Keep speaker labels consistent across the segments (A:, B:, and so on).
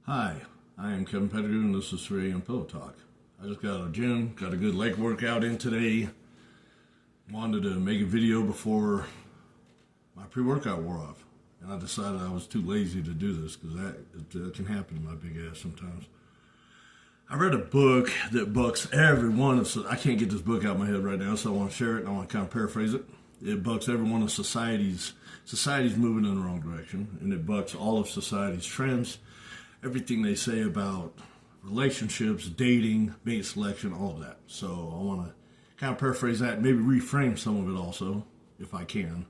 A: Hi, I am Kevin Pettigrew, and this is 3 a.m. Pillow Talk. I just got out of the gym, got a good leg workout in today. Wanted to make a video before my pre-workout wore off, and I decided I was too lazy to do this because that can happen to my big ass sometimes. I read a book that bucks every one of, I can't get this book out of my head right now, so I want to share it and I want to kind of paraphrase it. It bucks every one of society's moving in the wrong direction, and it bucks all of society's trends, everything they say about relationships, dating, mate selection, all of that. So I want to kind of paraphrase that and maybe reframe some of it also, if I can.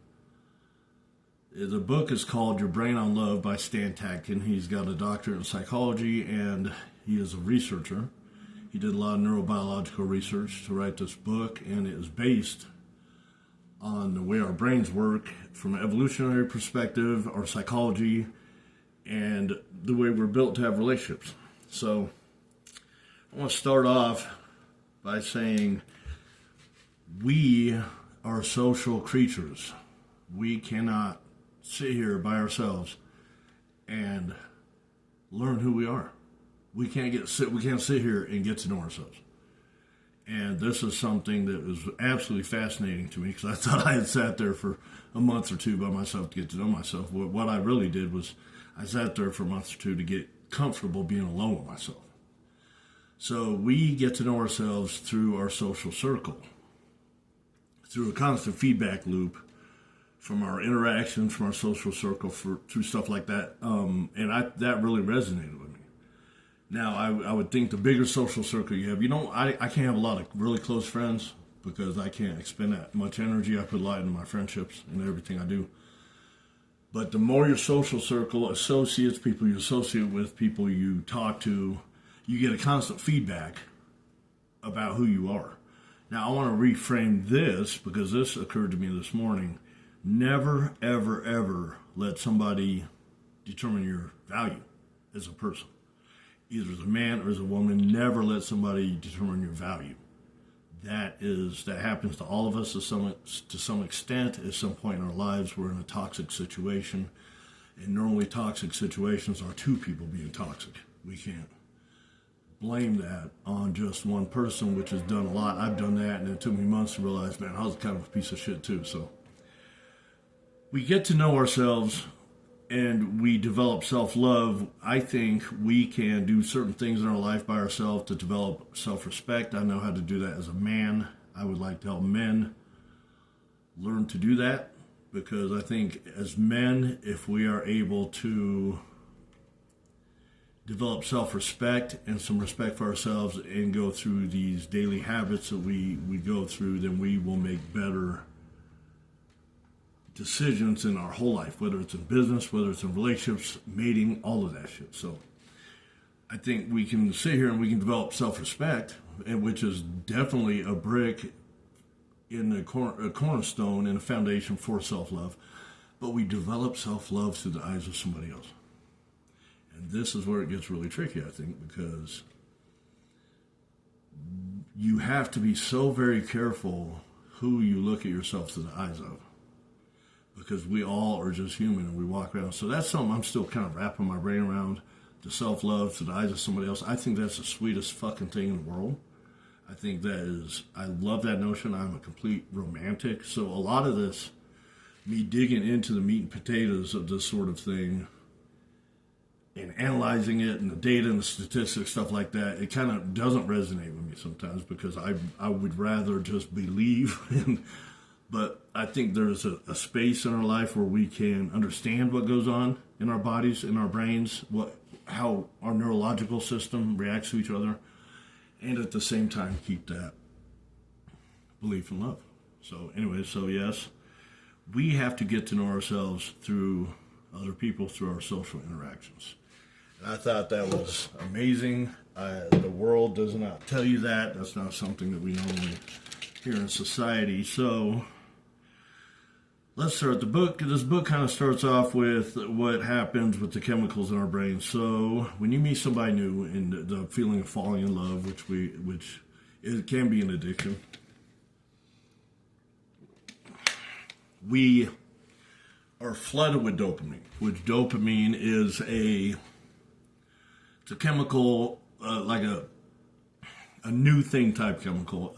A: The book is called Your Brain on Love by Stan Tatkin. He's got a doctorate in psychology and he is a researcher. He did a lot of neurobiological research to write this book, and it is based on the way our brains work from an evolutionary perspective, our psychology, and the way we're built to have relationships. So I want to start off by saying we are social creatures. We cannot sit here by ourselves and learn who we are. We can't sit here and get to know ourselves. And this is something that was absolutely fascinating to me because I thought I had sat there for a month or two by myself to get to know myself. What I really did was I sat there for a month or two to get comfortable being alone with myself. So we get to know ourselves through our social circle, through a constant feedback loop from our interactions, from our social circle, through stuff like that. That really resonated with me. Now, I would think the bigger social circle you have, I can't have a lot of really close friends because I can't expend that much energy. I put a lot into my friendships and everything I do. But the more your social circle, associates, people you associate with, people you talk to, you get a constant feedback about who you are. Now, I want to reframe this because this occurred to me this morning. Never, ever, ever let somebody determine your value as a person. Either as a man or as a woman, never let somebody determine your value. That happens to all of us to some extent. At some point in our lives, we're in a toxic situation. And normally toxic situations are two people being toxic. We can't blame that on just one person, which has done a lot. I've done that, and it took me months to realize, man, I was kind of a piece of shit too. So we get to know ourselves and we develop self-love. I think we can do certain things in our life by ourselves to develop self-respect. I know how to do that as a man. I would like to help men learn to do that because I think as men, if we are able to develop self-respect and some respect for ourselves and go through these daily habits that we go through, then we will make better decisions in our whole life, whether it's in business, whether it's in relationships, mating, all of that shit. So I think we can sit here and we can develop self-respect, which is definitely a brick in a cornerstone and a foundation for self-love. But we develop self-love through the eyes of somebody else. And this is where it gets really tricky, I think, because you have to be so very careful who you look at yourself through the eyes of. Because we all are just human and we walk around. So that's something I'm still kind of wrapping my brain around, the self-love through the eyes of somebody else. I think that's the sweetest fucking thing in the world. I love that notion. I'm a complete romantic. So a lot of this, me digging into the meat and potatoes of this sort of thing and analyzing it and the data and the statistics, stuff like that, it kind of doesn't resonate with me sometimes because I would rather just believe But I think there's a space in our life where we can understand what goes on in our bodies, in our brains, how our neurological system reacts to each other, and at the same time keep that belief in love. So anyway, yes, we have to get to know ourselves through other people, through our social interactions. And I thought that was amazing. The world does not tell you that. That's not something that we normally hear in society. So let's start the book. This book kind of starts off with what happens with the chemicals in our brain. So when you meet somebody new and the feeling of falling in love, which it can be an addiction, we are flooded with dopamine, which dopamine is It's a chemical, like a new thing type chemical.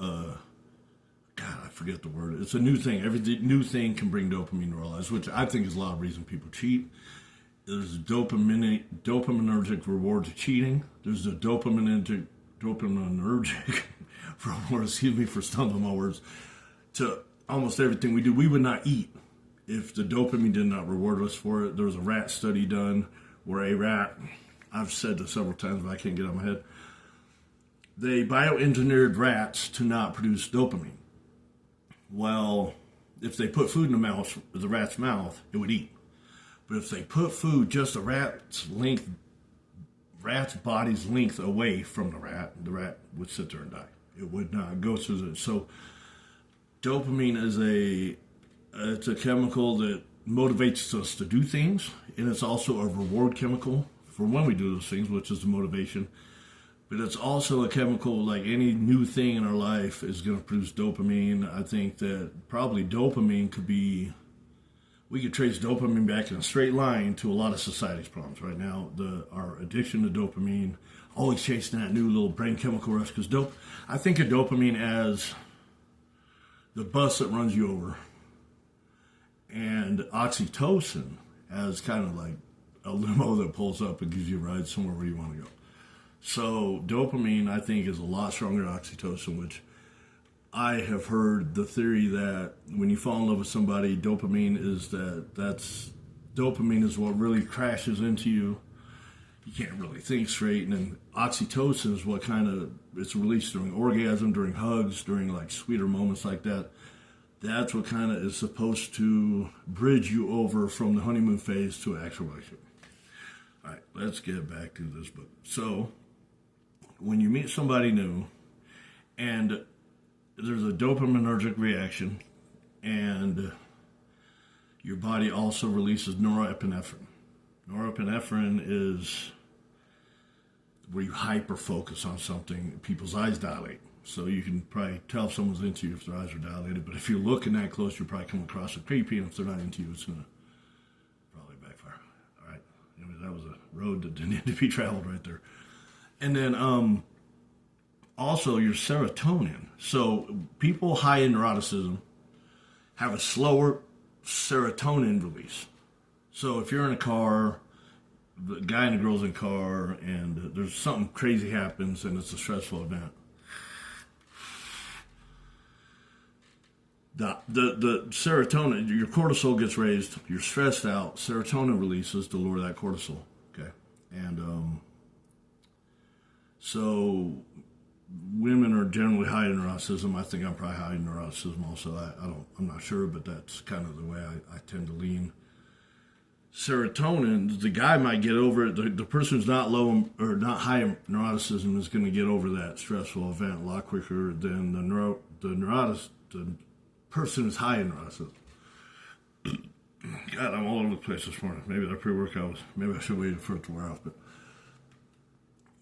A: God, I forget the word. It's a new thing. Every new thing can bring dopamine to our lives, which I think is a lot of reason people cheat. There's dopaminergic reward to cheating. There's a dopaminergic reward, excuse me for stumbling my words, to almost everything we do. We would not eat if the dopamine did not reward us for it. There was a rat study done where a rat, I've said this several times, but I can't get it out of my head. They bioengineered rats to not produce dopamine. Well, if they put food in the rat's mouth, it would eat. But if they put food just the rat's body's length away from the rat would sit there and die. It would not go through the. So, dopamine is it's a chemical that motivates us to do things, and it's also a reward chemical for when we do those things, which is the motivation. But it's also a chemical, like any new thing in our life is going to produce dopamine. I think that probably dopamine we could trace dopamine back in a straight line to a lot of society's problems right now. Our addiction to dopamine, always chasing that new little brain chemical rush. Because I think of dopamine as the bus that runs you over, and oxytocin as kind of like a limo that pulls up and gives you a ride somewhere where you want to go. So dopamine, I think, is a lot stronger than oxytocin, which I have heard the theory that when you fall in love with somebody, dopamine is what really crashes into you. You can't really think straight. And then oxytocin is what it's released during orgasm, during hugs, during like sweeter moments like that. That's what kind of is supposed to bridge you over from the honeymoon phase to an actual relationship. All right, let's get back to this book. So, when you meet somebody new, and there's a dopaminergic reaction, and your body also releases norepinephrine. Norepinephrine is where you hyper-focus on something. People's eyes dilate. So you can probably tell if someone's into you if their eyes are dilated. But if you're looking that close, you'll probably come across as creepy. And if they're not into you, it's going to probably backfire. All right. Anyway, that was a road that didn't need to be traveled right there. And then also your serotonin. So people high in neuroticism have a slower serotonin release. So if you're in a car, the guy and the girl's in a car, and there's something crazy happens and it's a stressful event, the serotonin, your cortisol gets raised, you're stressed out, serotonin releases to lower that cortisol. Okay. And so women are generally high in neuroticism. I think I'm probably high in neuroticism also. I'm not sure, but that's kind of the way I tend to lean. Serotonin, the guy might get over it. The person who's not low or not high in neuroticism is going to get over that stressful event a lot quicker than the person who's high in neuroticism. God, I'm all over the place this morning. Maybe that pre-workout maybe I should wait for it to wear off. But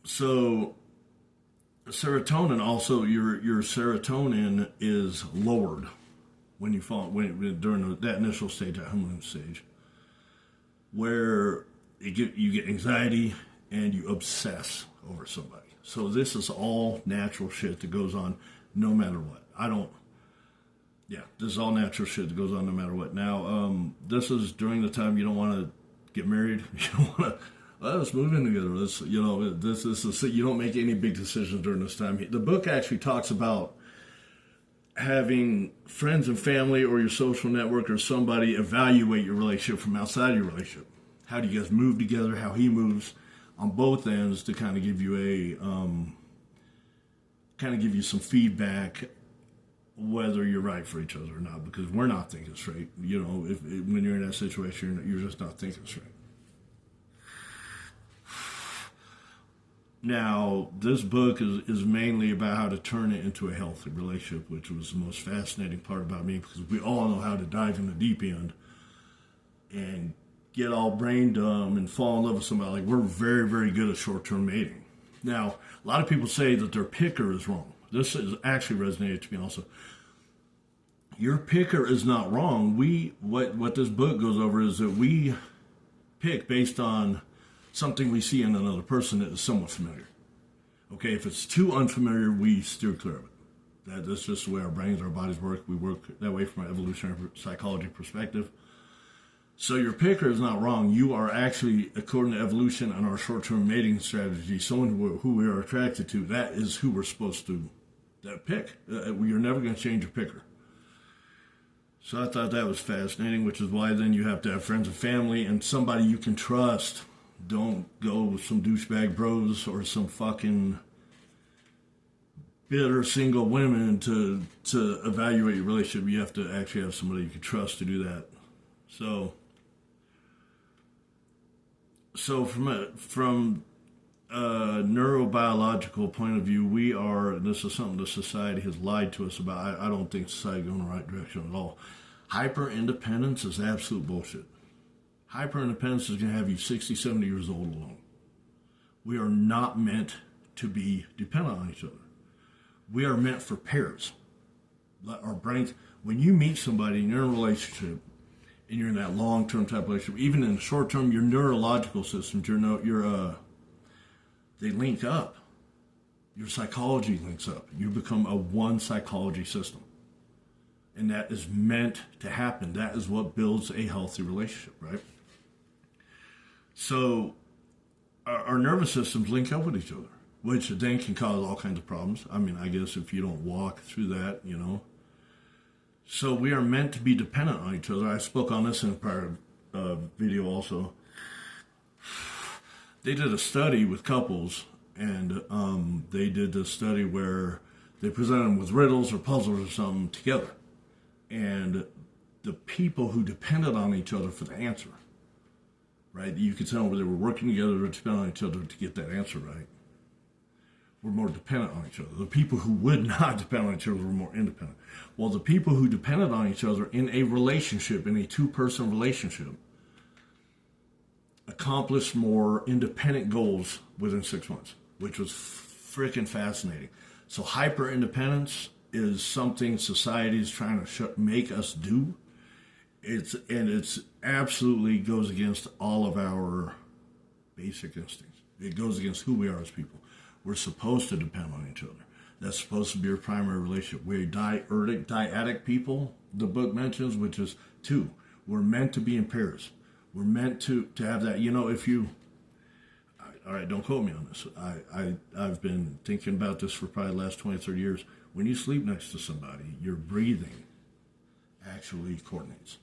A: so serotonin also, your serotonin is lowered when you fall during that initial stage, that honeymoon stage, where you get anxiety and you obsess over somebody. So this is all natural shit that goes on no matter what. This is all natural shit that goes on no matter what. Now, this is during the time you don't want to get married. You don't want to, let's move in together. This is you don't make any big decisions during this time. The book actually talks about having friends and family or your social network or somebody evaluate your relationship from outside your relationship. How do you guys move together? How he moves on both ends to kind of give you some feedback, whether you're right for each other or not, because we're not thinking straight. When you're in that situation, you're just not thinking straight. Now, this book is mainly about how to turn it into a healthy relationship, which was the most fascinating part about me, because we all know how to dive in the deep end and get all brain dumb and fall in love with somebody. Like, we're very, very good at short-term mating. Now, a lot of people say that their picker is wrong. This has actually resonated to me also. Your picker is not wrong. What this book goes over is that we pick based on something we see in another person that is somewhat familiar. Okay, if it's too unfamiliar, we steer clear of it. That's just the way our brains, our bodies work. We work that way from an evolutionary psychology perspective. So your picker is not wrong. You are actually, according to evolution and our short-term mating strategy, someone who we are attracted to, that is who we're supposed to pick. You're never going to change your picker. So I thought that was fascinating, which is why then you have to have friends and family and somebody you can trust. Don't go with some douchebag bros or some fucking bitter single women to evaluate your relationship. You have to actually have somebody you can trust to do that. So from a neurobiological point of view, we are, and this is something the society has lied to us about. I don't think society is going in the right direction at all. Hyper-independence is absolute bullshit. Hyper-independence is going to have you 60, 70 years old alone. We are not meant to be dependent on each other. We are meant for pairs. Our brains, when you meet somebody and you're in a relationship, and you're in that long-term type of relationship, even in the short term, your neurological systems, they link up. Your psychology links up. You become a one psychology system. And that is meant to happen. That is what builds a healthy relationship, right? So our nervous systems link up with each other, which then can cause all kinds of problems. I mean, I guess if you don't walk through that, So we are meant to be dependent on each other. I spoke on this in a prior video also. They did a study with couples, and they did this study where they presented them with riddles or puzzles or something together. And the people who depended on each other for the answer, right? You could tell where they were working together to depend on each other to get that answer right. Were more dependent on each other. The people who would not depend on each other were more independent. Well, the people who depended on each other in a relationship, in a two-person relationship, accomplished more independent goals within 6 months, which was freaking fascinating. So hyper-independence is something society is trying to make us do. It's absolutely goes against all of our basic instincts. It goes against who we are as people. We're supposed to depend on each other. That's supposed to be our primary relationship. We're dyadic people, the book mentions, which is two. We're meant to be in pairs. We're meant to have that. If you... All right, don't quote me on this. I've been thinking about this for probably the last 20, 30 years. When you sleep next to somebody, your breathing actually coordinates.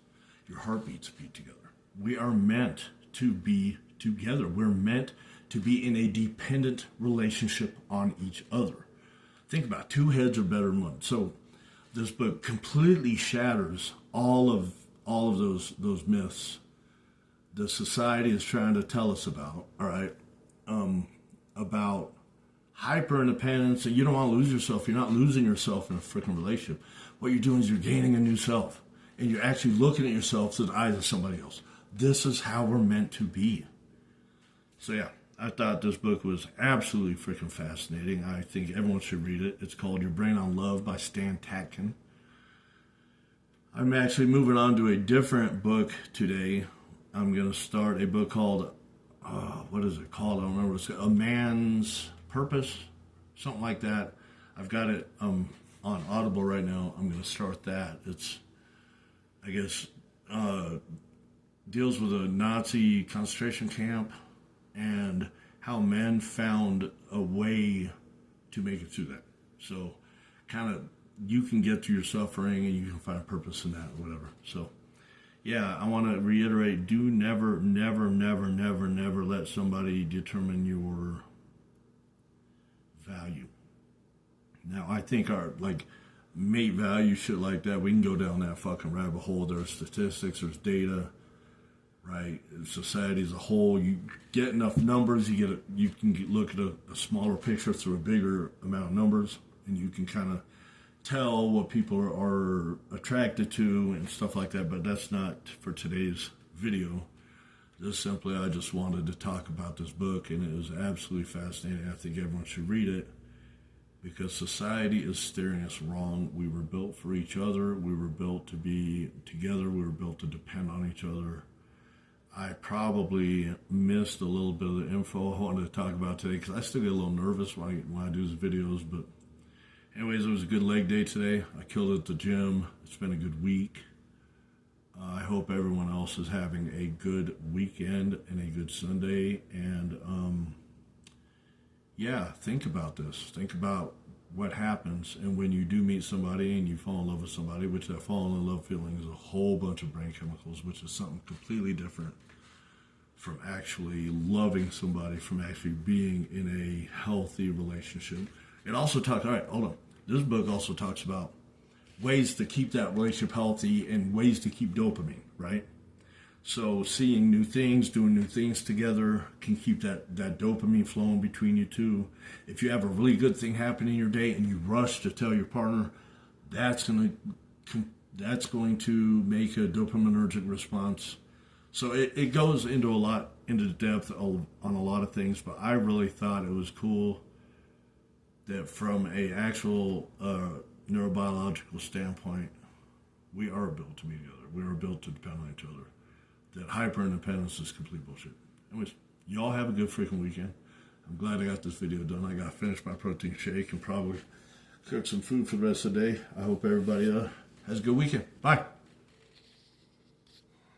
A: Your heartbeats beat together. We are meant to be together. We're meant to be in a dependent relationship on each other. Think about it. Two heads are better than one. So this book completely shatters all of those myths the society is trying to tell us about, all right, about hyper-independence, and you don't want to lose yourself. You're not losing yourself in a freaking relationship. What you're doing is you're gaining a new self, and you're actually looking at yourself through the eyes of somebody else. This is how we're meant to be. So yeah, I thought this book was absolutely freaking fascinating. I think everyone should read it. It's called Your Brain on Love by Stan Tatkin. I'm actually moving on to a different book today. I'm going to start a book called, what is it called? I don't remember. It's A Man's Purpose, something like that. I've got it on Audible right now. I'm going to start that. It's, I guess, deals with a Nazi concentration camp and how men found a way to make it through that. So kind of you can get through your suffering and you can find purpose in that or whatever. So yeah, I want to reiterate, do never let somebody determine your value. Now, I think our, mate value, shit like that, we can go down that fucking rabbit hole. There's statistics, there's data, right? Society as a whole, you get enough numbers, you can look at a smaller picture through a bigger amount of numbers, and you can kind of tell what people are attracted to and stuff like that, but that's not for today's video. I just wanted to talk about this book, and it was absolutely fascinating. I think everyone should read it because society is steering us wrong. We were built for each other. We were built to be together. We were built to depend on each other. I probably missed a little bit of the info I wanted to talk about today because I still get a little nervous when I do these videos. But anyways, it was a good leg day today. I killed it at the gym. It's been a good week. I hope everyone else is having a good weekend and a good Sunday. And yeah, think about this. Think about what happens, and when you do meet somebody and you fall in love with somebody, which that falling in love feeling is a whole bunch of brain chemicals, which is something completely different from actually loving somebody, from actually being in a healthy relationship. It also talks, all right, hold on. This book also talks about ways to keep that relationship healthy and ways to keep dopamine, right? So seeing new things, doing new things together can keep that dopamine flowing between you two. If you have a really good thing happen in your day and you rush to tell your partner, that's going to make a dopaminergic response. So it goes into depth on a lot of things, but I really thought it was cool that from a actual neurobiological standpoint, we are built to be together. We are built to depend on each other. That hyper-independence is complete bullshit. Anyways, y'all have a good freaking weekend. I'm glad I got this video done. I got to finish my protein shake and probably cook some food for the rest of the day. I hope everybody has a good weekend. Bye.